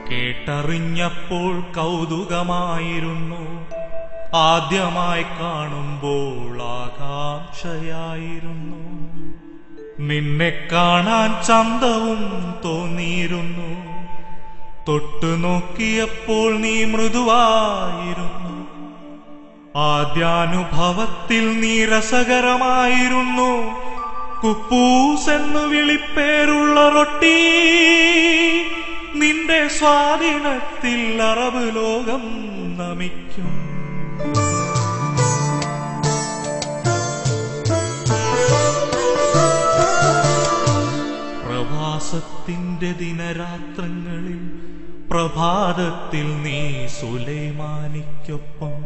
കേട്ടറിഞ്ഞപ്പോൾ കൗതുകമായിരുന്നു, ആദ്യമായി കാണുമ്പോൾ ആകാംക്ഷയായിരുന്നു. നിന്നെ കാണാൻ ചന്തവും തോന്നിയിരുന്നു, തൊട്ടു നോക്കിയപ്പോൾ നീ മൃദുവായിരുന്നു. ആദ്യാനുഭവത്തിൽ നീ രസകരമായിരുന്നു, കുപ്പൂസ് എന്നു വിളിപ്പേരുള്ള റൊട്ടി. നിന്റെ സ്വാധീനത്തിൽ അറബ് ലോകം നമിക്കും. പ്രവാസത്തിന്റെ ദിനരാത്രങ്ങളിൽ പ്രഭാതത്തിൽ നീ സുലൈമാനിക്കൊപ്പം,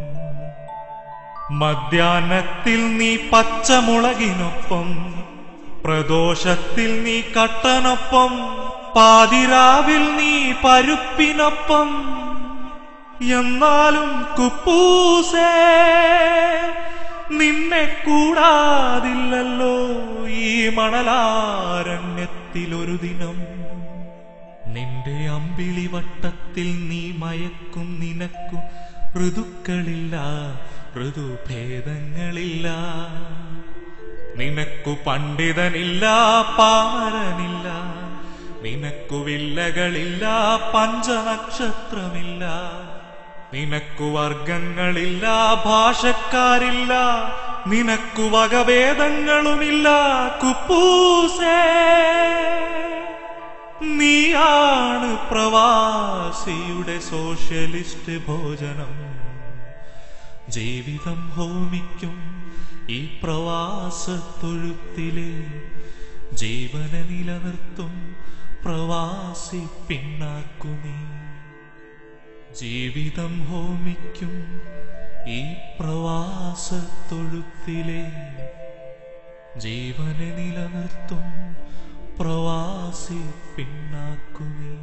മധ്യാഹ്നത്തിൽ നീ പച്ചമുളകിനൊപ്പം, പ്രദോഷത്തിൽ നീ കട്ടനൊപ്പം, പാതിരാവിൽ നീ പരുപ്പിനൊപ്പം. എന്നാലും കുപ്പൂസേ, നിന്നെ കൂടാതില്ലല്ലോ ഈ മണലാരണ്യത്തിലൊരു ദിനം. നിന്റെ അമ്പിളിവട്ടത്തിൽ നീ മയക്കും, നിനക്കു ഋതുക്കളില്ല, ഋതുഭേദങ്ങളില്ല. നിനക്കു പണ്ഡിതനില്ല, പാമരനില്ല. നിനക്കു വില്ലകളില്ല, പഞ്ചനക്ഷത്രമില്ല. നിനക്കു വർഗങ്ങളില്ല, ഭാഷക്കാരില്ല. നിനക്കു വകഭേദങ്ങളുമില്ല. കുപ്പൂസേ, നീയാണ് പ്രവാസിയുടെ സോഷ്യലിസ്റ്റ് ഭോജനം. ജീവിതം ഹോമിക്കും ഈ പ്രവാസത്തൊഴുത്തിലെ, ജീവനെ നിലനിർത്തും പ്രവാസി പിന്നാക്കുമീ. ജീവിതം ഹോമിക്കും ഈ പ്രവാസത്തൊഴുത്തിലെ, ജീവനെ നിലനിർത്തും പ്രവാസി പിന്നാക്കുമീ.